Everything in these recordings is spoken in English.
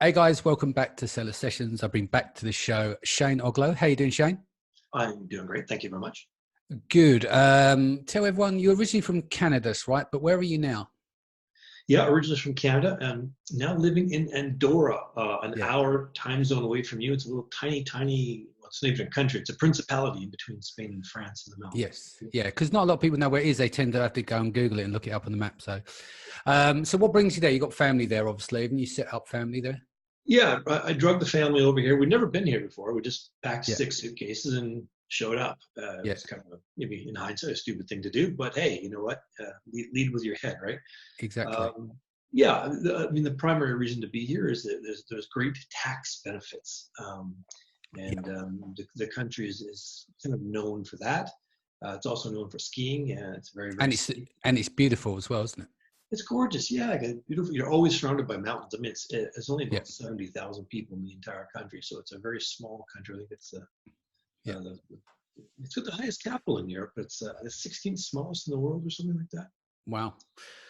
Hey guys, welcome back to Seller Sessions. I bring back to the show Shane Oglow. How you doing, Shane? I'm doing great. Thank you very much. Good. Tell everyone you're originally from Canada, right? But where are you now? Yeah, originally from Canada and now living in Andorra, an Yeah. hour time zone away from you. It's a little tiny, well, it's not even a country. It's a principality in between Spain and France in the middle. Yes. Yeah. Because not a lot of people know where it is. They tend to have to go and Google it and look it up on the map. So what brings you there? You got family there, obviously. Haven't you set up family there? Yeah, I drug the family over here. We'd never been here before. We just packed Yeah. 6 suitcases and showed up. It Yeah. was kind of maybe in hindsight a stupid thing to do, but hey, you know what? Lead with your head, right? Exactly. Um, yeah, I mean, the primary reason to be here is that there's great tax benefits, and Yeah. the country is kind of known for that. It's also known for skiing, and it's very And it's beautiful as well, isn't it? it's gorgeous. Yeah, like a beautiful. You're always surrounded by mountains. I mean, it's only Yeah. about 70,000 people in the entire country, so it's a very small country. I think Yeah. it's got the highest capital in Europe. It's the 16th smallest in the world, or something like that. Wow.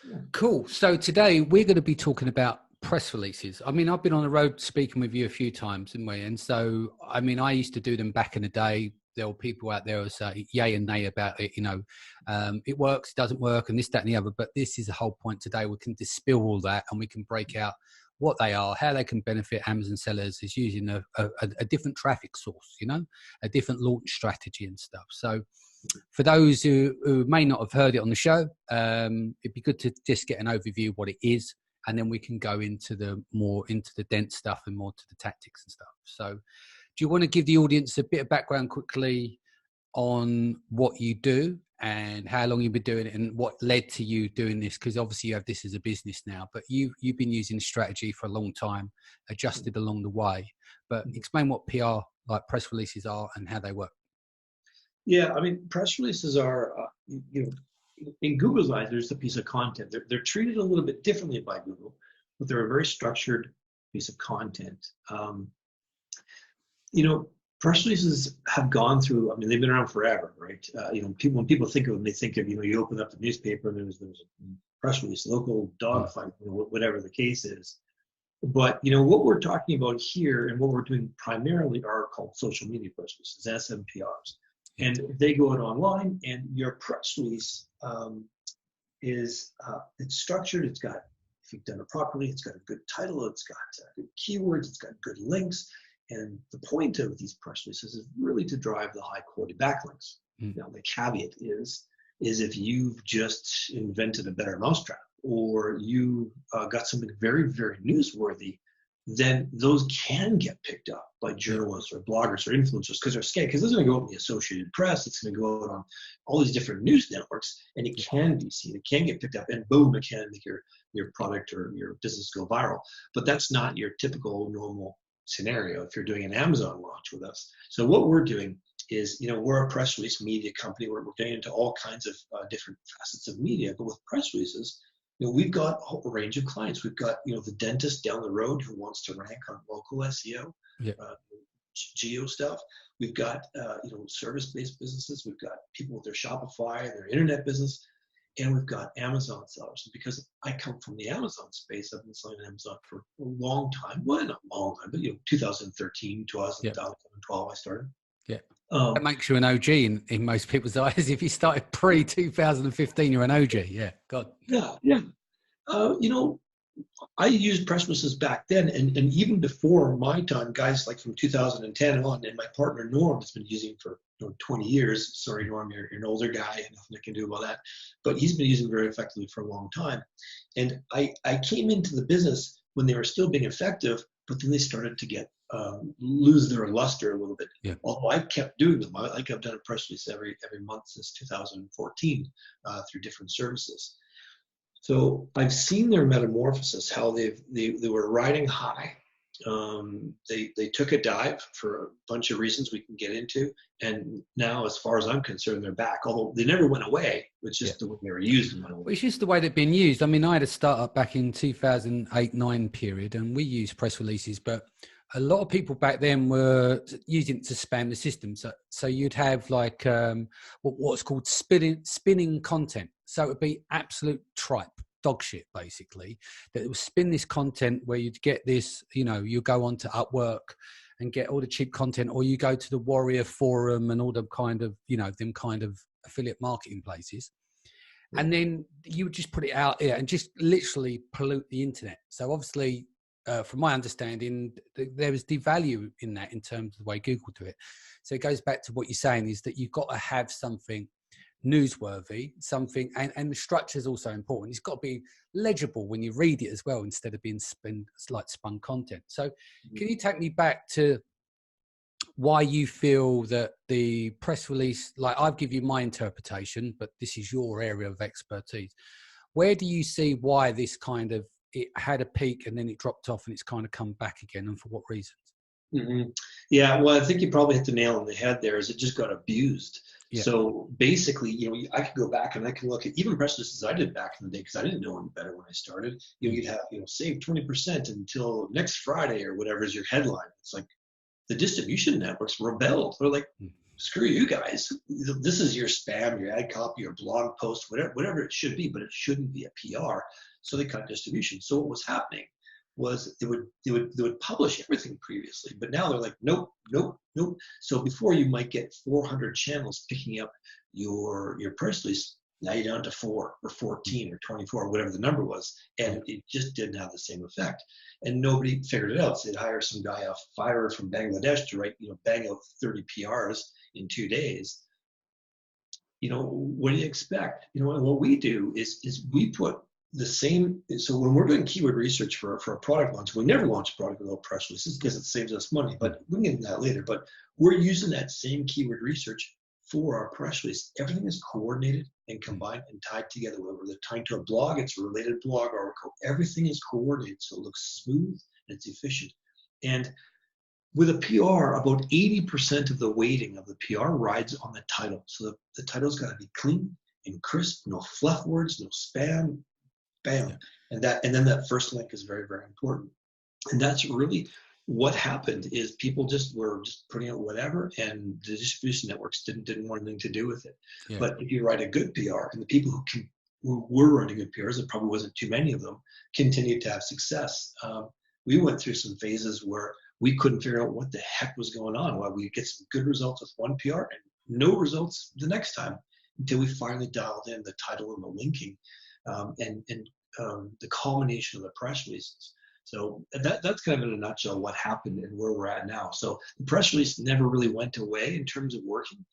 Yeah. Cool. So today we're going to be talking about press releases. I mean, I've been on the road speaking with you a few times, haven't we? And so, I mean, I used to do them back in the day. There were people out there who say yay and nay about it. It works, doesn't work, and this, that, and the other. But this is the whole point today. We can distill all that and we can break out what they are, how they can benefit Amazon sellers is using a different traffic source, a different launch strategy and stuff. So for those who may not have heard it on the show, it'd be good to just get an overview of what it is, and then we can go into the dense stuff and more to the tactics and stuff. So do you want to give the audience a bit of background quickly on what you do and how long you've been doing it and what led to you doing this? Because obviously you have this as a business now, but you've been using this strategy for a long time, adjusted along the way. But explain what PR, like press releases, are and how they work. Yeah, I mean, press releases are, in Google's eyes, there's a piece of content. They're treated a little bit differently by Google, but they're a very structured piece of content. Press releases have gone through, I mean, they've been around forever, right? When people think of them, they think of, you open up the newspaper and there's a press release, local dogfight, whatever the case is. But, what we're talking about here and what we're doing primarily are called social media press releases, SMPRs. And they go out online, and your press release it's structured. It's got, if you've done it properly, it's got a good title, it's got good keywords, it's got good links. And the point of these press releases is really to drive the high quality backlinks. Now, the caveat is if you've just invented a better mousetrap or you got something very, very newsworthy, then those can get picked up by journalists or bloggers or influencers because they're scared. Because this is going to go out in the Associated Press. It's going to go out on all these different news networks, and it can be seen. It can get picked up, and boom, it can make your product or your business go viral. But that's not your typical normal scenario if you're doing an Amazon launch with us. So what we're doing is, we're a press release media company. We're getting into all kinds of different facets of media, but with press releases, we've got a range of clients. We've got, the dentist down the road who wants to rank on local SEO, geo stuff. We've got, service-based businesses. We've got people with their Shopify, their internet business, and we've got Amazon sellers. Because I come from the Amazon space, I've been selling on Amazon for a long time. Well, not a long time, but 2013, 2012, I started. Yeah. That makes you an OG in most people's eyes. If you started pre-2015, you're an OG. Yeah, God. Yeah. I used press releases back then, and even before my time, guys like from 2010 on, and my partner Norm has been using for 20 years. Sorry, Norm, you're an older guy, nothing I can do about that. But he's been using very effectively for a long time. And I came into the business when they were still being effective, but then they started to get lose their luster a little bit. Yeah. Although I kept doing them. I've done a press release every month since 2014 through different services. So I've seen their metamorphosis, how they were riding high. They took a dive for a bunch of reasons we can get into. And now, as far as I'm concerned, they're back. Although they never went away. It's just the way they were used. It's just the way they've been used. I mean, I had a startup back in 2008-9 period, and we used press releases, but a lot of people back then were using it to spam the system. So you'd have like what's called spinning content. So it would be absolute tripe. dog shit, basically, that it would spin this content where you'd get this, you go on to Upwork and get all the cheap content, or you go to the Warrior Forum and all the kind of, them kind of affiliate marketing places. And then you would just put it out there and just literally pollute the internet. So obviously, from my understanding, there is devalue in that in terms of the way Google do it. So it goes back to what you're saying, is that you've got to have something newsworthy, something, and the structure is also important. It's got to be legible when you read it as well, instead of being spun content. So can you take me back to why you feel that the press release, like I've given you my interpretation, but this is your area of expertise. Where do you see why this kind of, it had a peak and then it dropped off and it's kind of come back again, and for what reasons? Yeah, well, I think you probably hit the nail on the head there, is it just got abused. Yeah. So basically, I could go back and I can look at even press releases I did back in the day, because I didn't know any better when I started. You'd have, save 20% until next Friday or whatever is your headline. It's like the distribution networks rebelled. They're like, screw you guys. This is your spam, your ad copy, your blog post, whatever it should be, but it shouldn't be a PR. So they cut distribution. So what was happening was they would publish everything previously, but now they're like, nope. So before you might get 400 channels picking up your press release, now you're down to 4 or 14 or 24 or whatever the number was, and it just didn't have the same effect. And nobody figured it out. So they'd hire some guy off Fiverr from Bangladesh to write, bang out 30 PRs in 2 days. What do you expect? And what we do is we put the same. So when we're doing keyword research for a product launch, we never launch a product without press releases because it saves us money. But we can get into that later. But we're using that same keyword research for our press release. Everything is coordinated and combined and tied together. Whether they're tying to a blog, it's a related blog article. Everything is coordinated so it looks smooth and it's efficient. And with a PR, about 80% of the weighting of the PR rides on the title. So the title's got to be clean and crisp, no fluff words, no spam, bam. Yeah. And then that first link is very, very important. And that's really what happened, is people were putting out whatever, and the distribution networks didn't want anything to do with it. Yeah. But if you write a good PR, and the people who were running good PRs, there probably wasn't too many of them, continued to have success. We went through some phases where we couldn't figure out what the heck was going on. Why we get some good results with one PR and no results the next time, until we finally dialed in the title and the linking, and the culmination of the press releases. So that's kind of in a nutshell what happened and where we're at now. So the press release never really went away in terms of working.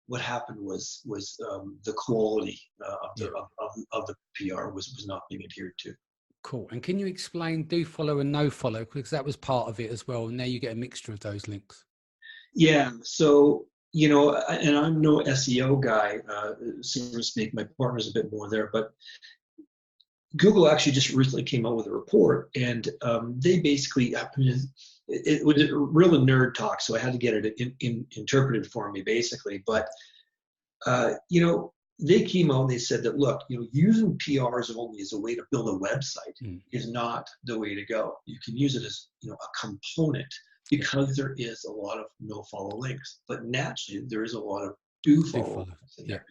What happened was the quality of the PR was not being adhered to. Cool. And can you explain do follow and no follow, because that was part of it as well, and now you get a mixture of those links? Yeah. So and I'm no SEO guy, so to speak. My partner's a bit more there, but Google actually just recently came out with a report, and they basically, it was a real nerd talk, so I had to get it interpreted for me, basically. But they came out and they said that, look, using PRs only as a way to build a website is not the way to go. You can use it as a component, because there is a lot of no follow links, but naturally there is a lot of do follow links in there.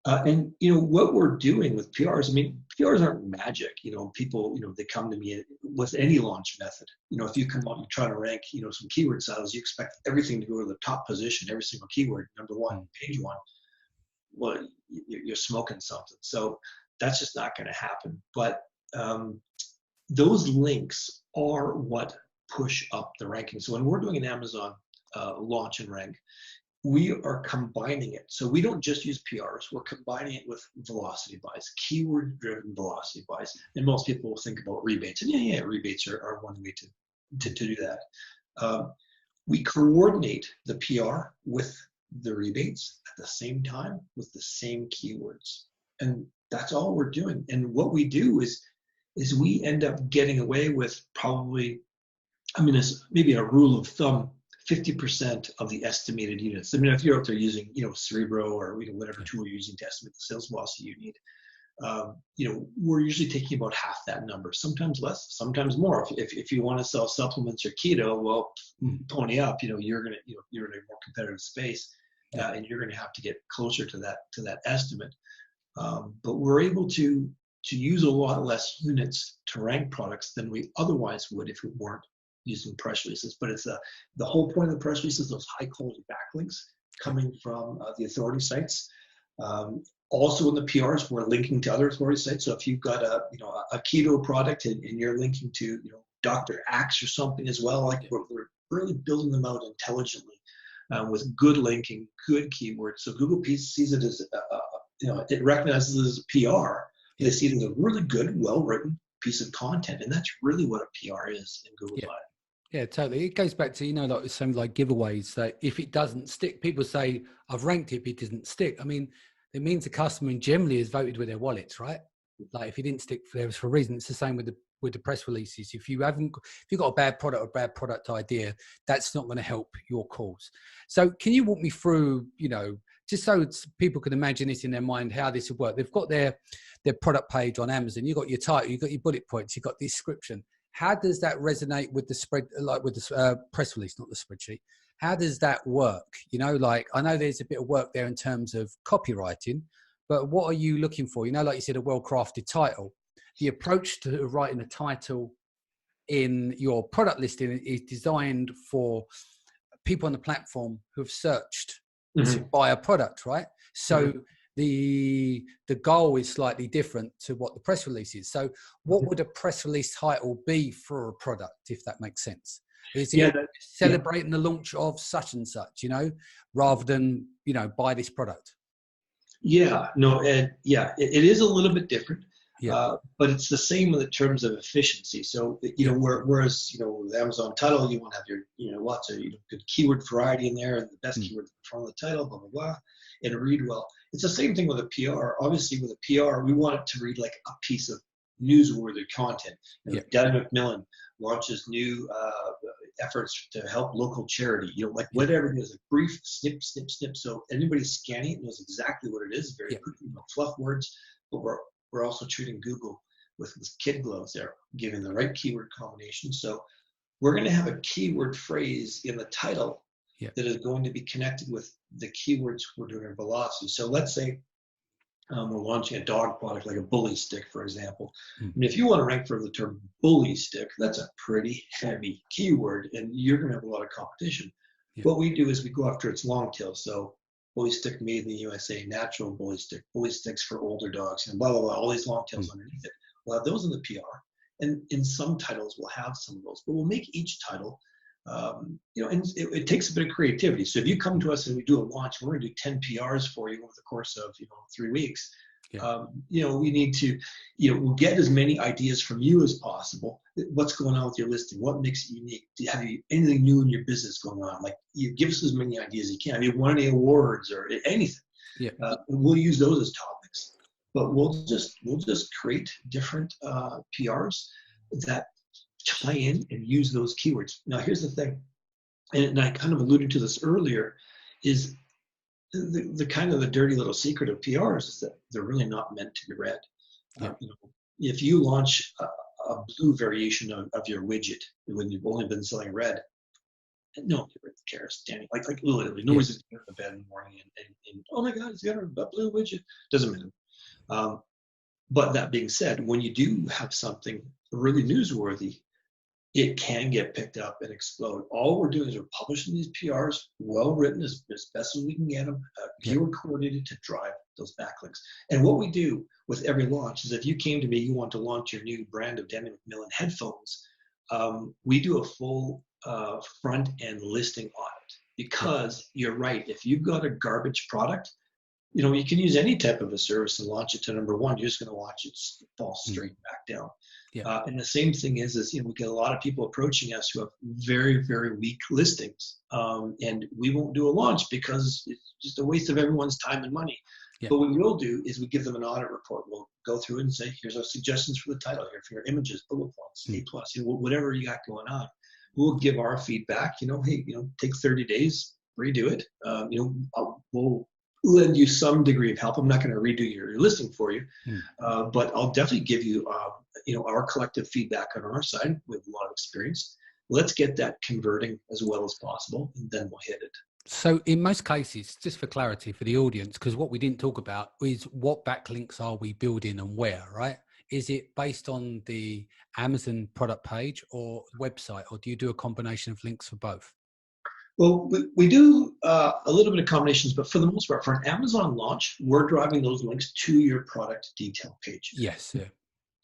And what we're doing with PRs, PRs aren't magic. People, they come to me with any launch method. If you come out and try to rank, some keyword styles, you expect everything to go to the top position, every single keyword, number one, page one. Well, you're smoking something. So that's just not going to happen. But those links are what push up the ranking. So when we're doing an Amazon launch and rank, we are combining it. So we don't just use PRs. We're combining it with velocity buys, keyword-driven velocity buys. And most people will think about rebates. And yeah, rebates are one way to do that. We coordinate the PR with the rebates at the same time with the same keywords. And that's all we're doing. And what we do is we end up getting away with probably, it's maybe a rule of thumb, 50% of the estimated units. If you're out there using, Cerebro or whatever tool you're using to estimate the sales velocity you need, we're usually taking about half that number. Sometimes less, sometimes more. If you want to sell supplements or keto, well, pony up. You're in a more competitive space, and you're going to have to get closer to that estimate. But we're able to to use a lot less units to rank products than we otherwise would if we weren't using press releases. But it's the whole point of the press release is those high quality backlinks coming from the authority sites. Also in the PRs, we're linking to other authority sites. So if you've got a keto product and you're linking to Dr. Axe or something as well, like we're really building them out intelligently with good linking, good keywords. So Google sees it as it recognizes it as a PR. They see it as a really good, well-written piece of content, and that's really what a PR is in Google's eye. Yeah, totally. It goes back to, like something like giveaways. That if it doesn't stick, people say, I've ranked it, but it doesn't stick. I mean, it means the customer generally has voted with their wallets, right? Like if it didn't stick for a reason. It's the same with the press releases. If you've got a bad product or bad product idea, that's not going to help your cause. So can you walk me through, just so people can imagine this in their mind, how this would work? They've got their product page on Amazon. You've got your title, you've got your bullet points, you've got the description. How does that resonate with the spread, like with the press release, not the spreadsheet? How does that work? Like I know there's a bit of work there in terms of copywriting, but what are you looking for? Like you said, a well-crafted title. The approach to writing a title in your product listing is designed for people on the platform who have searched to buy a product, right? So the goal is slightly different to what the press release is. So what would a press release title be for a product, if that makes sense? Is it celebrating the launch of such and such, rather than, buy this product? Yeah, no, and it is a little bit different. But it's the same in the terms of efficiency. So, whereas, the Amazon title, you want to have your, lots of good keyword variety in there and the best keyword from the title, blah, blah, blah, and read well. It's the same thing with a PR. Obviously, with a PR, we want it to read like a piece of newsworthy content. Danny McMillan launches new efforts to help local charity, like whatever it is, a brief snip. So anybody scanning it knows exactly what it is, very quickly, fluff words, but we're also treating Google with kid gloves there, giving the right keyword combination. So we're going to have a keyword phrase in the title that is going to be connected with the keywords we're doing in velocity. So let's say we're launching a dog product like a bully stick, for example. And if you want to rank for the term bully stick, that's a pretty heavy keyword, and you're going to have a lot of competition. What we do is we go after its long tail. So bully stick made in the USA, natural bully sticks for older dogs, and blah, blah, blah, all these long tails underneath it. We'll have those in the PR. And in some titles, we'll have some of those, but we'll make each title, and it takes a bit of creativity. So if you come to us and we do a launch, we're going to do 10 PRs for you over the course of, 3 weeks. We need to, we'll get as many ideas from you as possible. What's going on with your listing? What makes it unique? Have you anything new in your business going on? Like, you give us as many ideas as you can. Have you won any awards or anything? We'll use those as topics, but we'll just create different PRs that tie in and use those keywords. Now, here's the thing, and I kind of alluded to this earlier, is the kind of the dirty little secret of PRs is that they're really not meant to be read. If you launch a blue variation of your widget when you've only been selling red, nobody really cares, Danny. Like literally, nobody's going to go to bed in the morning and oh my God, it's got a blue widget. Doesn't matter. But that being said, when you do have something really newsworthy, it can get picked up and explode. All we're doing is we're publishing these PRs, well written as best as we can get them, keyword coordinated to drive those backlinks. And what we do with every launch is if you came to me, you want to launch your new brand of Danny McMillan headphones, we do a full front end listing audit, because you're right. If you've got a garbage product, you can use any type of a service and launch it to number one. You're just going to watch it fall straight back down. And the same thing is we get a lot of people approaching us who have very, very weak listings, and we won't do a launch because it's just a waste of everyone's time and money. But what we will do is we give them an audit report. We'll go through and say, here's our suggestions for the title, here for your images, bullet points, A+, whatever you got going on. We'll give our feedback. Hey, take 30 days, redo it. We'll lend you some degree of help. I'm not going to redo your listing for you, but I'll definitely give you, our collective feedback on our side with a lot of experience. Let's get that converting as well as possible, and then we'll hit it. So in most cases, just for clarity for the audience, because what we didn't talk about is what backlinks are we building and where, right? is it based on the Amazon product page or website, or do you do a combination of links for both? Well, we do a little bit of combinations, but for the most part, for an Amazon launch, we're driving those links to your product detail page. Yes. Yeah.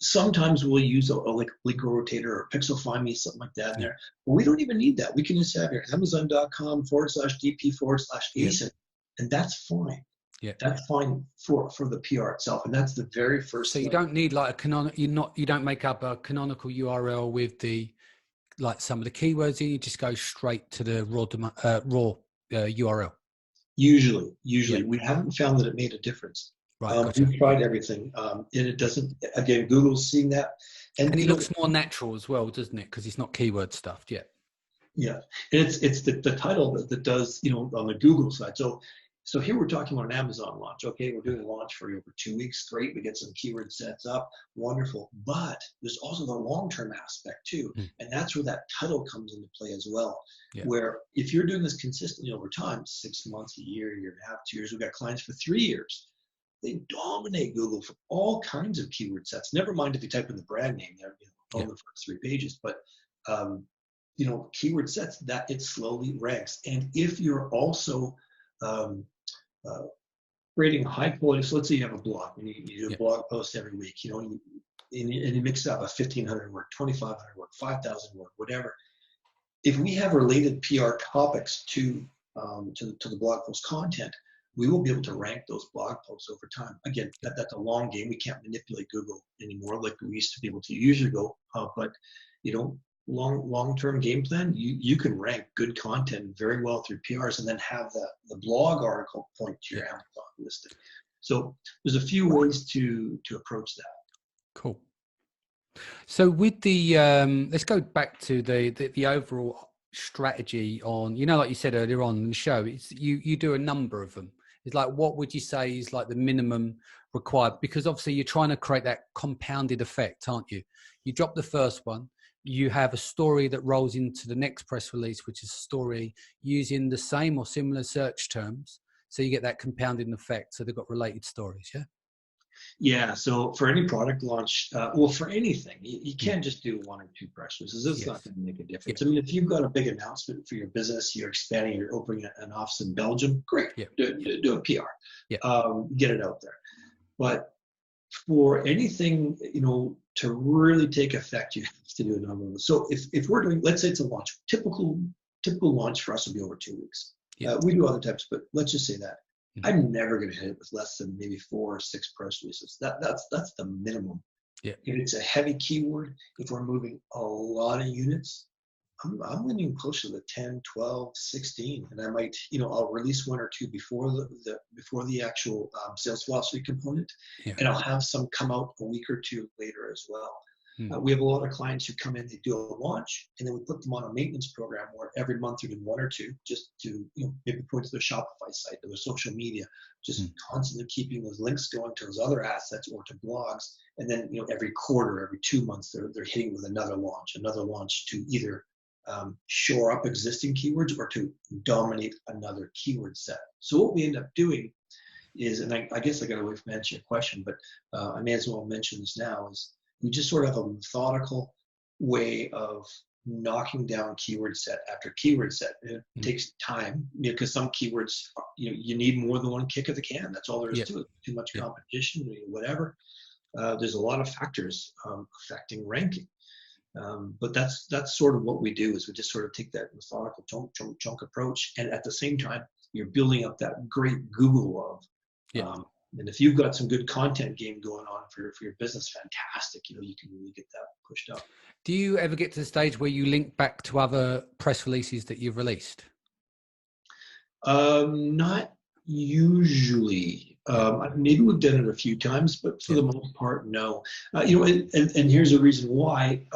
Sometimes we'll use a link rotator or pixel find me, something like that in there. But we don't even need that. We can just have your amazon.com/dp/ASIN, and that's fine. Yeah. That's fine for the PR itself. And that's the very first So you don't need like a you don't make up a canonical URL with the like some of the keywords in, you just go straight to the raw URL. Usually we haven't found that it made a difference. Right, gotcha. We've tried everything, and it doesn't. Again, Google's seeing that, and it looks more natural as well, doesn't it? Because it's not keyword stuffed yet. Yeah, and it's the title that does, on the Google side. So here we're talking about an Amazon launch. Okay, we're doing a launch for over 2 weeks. Great, we get some keyword sets up. Wonderful. But there's also the long-term aspect too, and that's where that title comes into play as well. Yeah. Where if you're doing this consistently over time, 6 months, a year and a half, 2 years, we've got clients for 3 years. They dominate Google for all kinds of keyword sets. Never mind if you type in the brand name there, on the first 3 pages. But keyword sets, that it slowly ranks. And if you're also creating high quality, so let's say you have a blog and you do a blog post every week, and you mix up a 1,500 word, 2,500 word, 5,000 word, whatever. If we have related PR topics to the blog post content, we will be able to rank those blog posts over time. Again, that's a long game. We can't manipulate Google anymore like we used to be able to years ago. But long-term game plan, you can rank good content very well through PRs, and then have the blog article point to your Amazon listing. So there's a few ways to approach that. Cool. So with the let's go back to the overall strategy on, like you said earlier on in the show, it's you do a number of them. It's like, what would you say is like the minimum required? Because obviously you're trying to create that compounded effect, aren't you? You drop the first one, you have a story that rolls into the next press release, which is a story using the same or similar search terms. So you get that compounding effect. So they've got related stories, yeah? Yeah, so for any product launch, for anything, you can't just do 1 or 2 press releases. It's not going to make a difference. I mean, if you've got a big announcement for your business, you're expanding, you're opening an office in Belgium, great, do a PR, get it out there. But for anything, to really take effect, you have to do a number of them. So if we're doing, let's say it's a launch, typical launch for us would be over 2 weeks. We do other types, but let's just say that. I'm never going to hit it with less than maybe 4 or 6 press releases. That's the minimum. Yeah. If it's a heavy keyword, if we're moving a lot of units, I'm leaning closer to the 10, 12, 16, and I might, I'll release 1 or 2 before the actual sales velocity component, and I'll have some come out a week or 2 later as well. We have a lot of clients who come in, they do a launch, and then we put them on a maintenance program where every month we do 1 or 2, just to maybe point to their Shopify site, to their social media, just constantly keeping those links going to those other assets or to blogs. And then every quarter, every 2 months, they're hitting with another launch to either shore up existing keywords or to dominate another keyword set. So what we end up doing is, and I guess I got away from answering your question, but I may as well mention this now, is we just sort of have a methodical way of knocking down keyword set after keyword set. It takes time, because some keywords, you need more than 1 kick of the can. That's all there is to it. Too much competition, whatever. There's a lot of factors affecting ranking. But that's sort of what we do, is we just sort of take that methodical chunk approach, and at the same time, you're building up that great Google love. And if you've got some good content game going on for your business, fantastic. You can really get that pushed up. Do you ever get to the stage where you link back to other press releases that you've released? Not usually. Maybe we've done it a few times, but for the most part, no. And here's a reason why.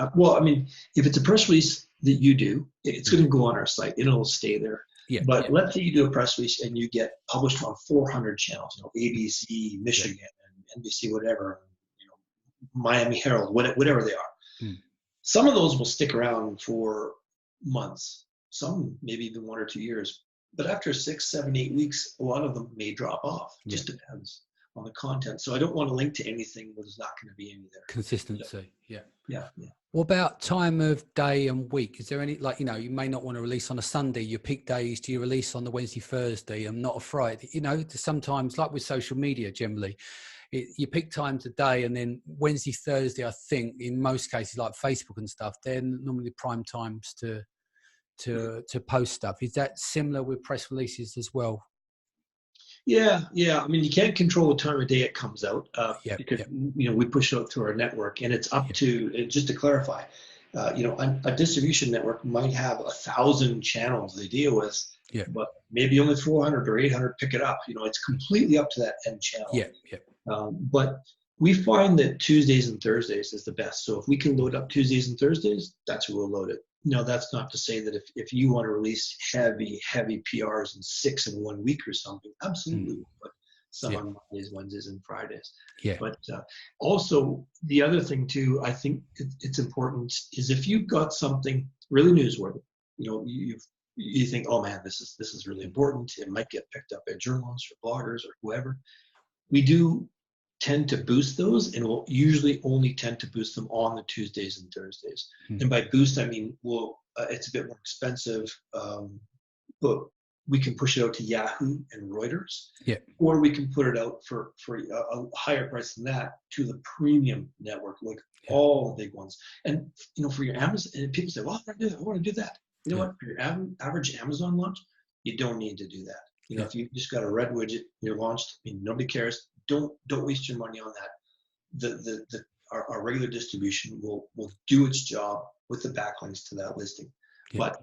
If it's a press release that you do, it's going to go on our site. It'll stay there. But let's say you do a press release and you get published on 400 channels, ABC, Michigan, and NBC, whatever, Miami Herald, whatever they are. Some of those will stick around for months, some maybe even 1 or 2 years. But after 6, 7, 8 weeks, a lot of them may drop off. It just depends. on the content. So I don't want to link to anything where there's not going to be any there. Consistency. Yeah. Yeah. What about time of day and week? Is there any, like, you may not want to release on a Sunday. Your peak days, do you release on the Wednesday, Thursday, and not a Friday? Sometimes, like with social media, generally, you pick times a day, and then Wednesday, Thursday, I think in most cases, like Facebook and stuff, they're normally prime times to post stuff. Is that similar with press releases as well? Yeah. I mean, you can't control the time of day it comes out because we push it out through our network, and it's up to, just to clarify, a distribution network might have 1,000 channels they deal with, but maybe only 400 or 800 pick it up. It's completely up to that end channel. But we find that Tuesdays and Thursdays is the best. So if we can load up Tuesdays and Thursdays, that's where we'll load it. Now, that's not to say that if you want to release heavy PRs and 6 in 1 week or something, absolutely we'll put some on Mondays, Wednesdays, and Fridays. But also, the other thing too, I think it's important, is if you've got something really newsworthy, you think, oh man, this is really important. It might get picked up by journalists or bloggers or whoever. We do tend to boost those, and we'll usually only tend to boost them on the Tuesdays and Thursdays. And by boost, I mean, it's a bit more expensive, but we can push it out to Yahoo and Reuters, or we can put it out for a higher price than that to the premium network, like all the big ones. And for your Amazon, and people say, well, I want to do that. You know what? For your average Amazon launch, you don't need to do that. If you just got a red widget, you're launched, nobody cares. Don't waste your money on that. Our regular distribution will do its job with the backlinks to that listing. But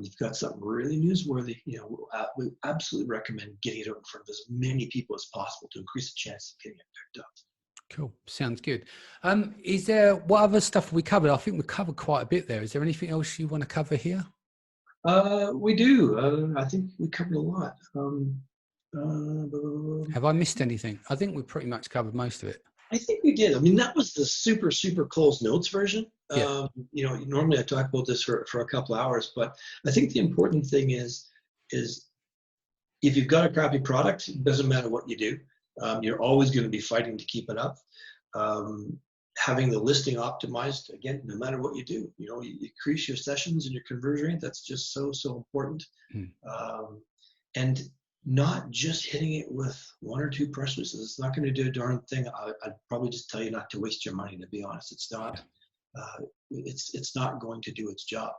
you've got something really newsworthy, we absolutely recommend getting it out in front of as many people as possible to increase the chance of getting it picked up. Cool. Sounds good. Is there, what other stuff we covered? I think we covered quite a bit there. Is there anything else you want to cover here? We do. I think we covered a lot. Have I missed anything? I think we pretty much covered most of it. I think we did. I mean, that was the super closed notes version. Normally I talk about this for a couple of hours, but I think the important thing is if you've got a crappy product, it doesn't matter what you do. You're always going to be fighting to keep it up. Having the listing optimized, again, no matter what you do, you increase your sessions and your conversion rate. That's just so important. And not just hitting it with 1 or 2 press releases. It's not going to do a darn thing. I'd probably just tell you not to waste your money, to be honest. It's not. It's not going to do its job.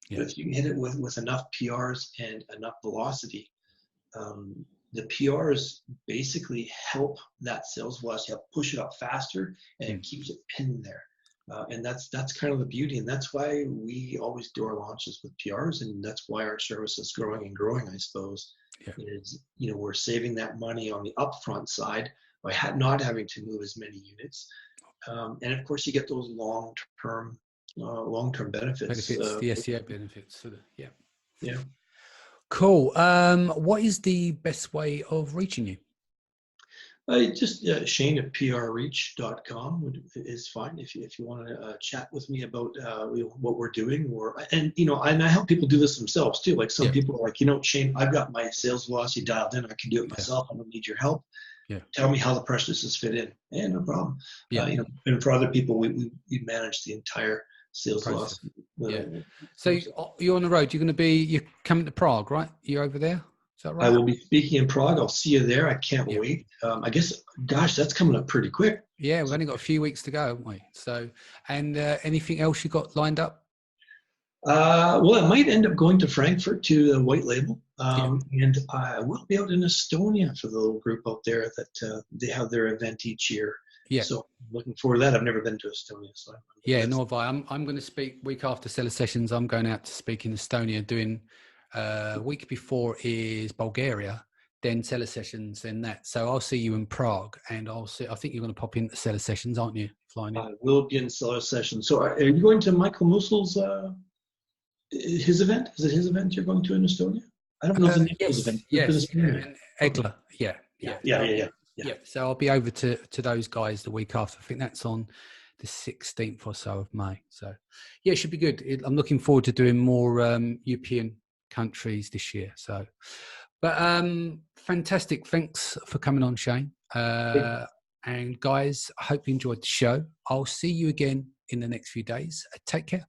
But if you hit it with enough PRs and enough velocity, the PRs basically help that sales velocity, help push it up faster, and it keeps it pinned there. And that's kind of the beauty, and that's why we always do our launches with PRs, and that's why our service is growing and growing, I suppose. Is we're saving that money on the upfront side by not having to move as many units, and of course you get those long-term benefits. The SEO benefits. Cool. What is the best way of reaching you? Just Shane at prreach.com is fine if you want to chat with me about what we're doing, and I help people do this themselves too. Like some people are like, Shane, I've got my sales velocity dialed in. I can do it myself. I don't need your help. Tell me how the press releases fit in. No problem. And for other people, we manage the entire sales velocity. So you're on the road. You're coming to Prague, right? You're over there. Is that right? I will be speaking in Prague. I'll see you there. I can't wait. I guess, gosh, that's coming up pretty quick. Yeah, we've only got a few weeks to go, haven't we? So, and anything else you got lined up? Well, I might end up going to Frankfurt to the White Label, and I will be out in Estonia for the little group out there that they have their event each year. So I'm looking forward to that. I've never been to Estonia. So nor have I. I'm going to speak week after Seller Sessions. I'm going out to speak in Estonia, doing week before is Bulgaria, then Seller Sessions, then that. So I'll see you in Prague, and I think you're going to pop into Seller Sessions, aren't you? Flying in. I will be in Seller Sessions. So are you going to Michael Mussel's his event? Is it his event you're going to in Estonia? I don't know if it's his event. Yes, Egler. Yeah. So I'll be over to those guys the week after. I think that's on the 16th or so of May. So it should be good. I'm looking forward to doing more European countries this year. So But fantastic. Thanks for coming on, Shane. And guys, I hope you enjoyed the show. I'll see you again in the next few days. Take care.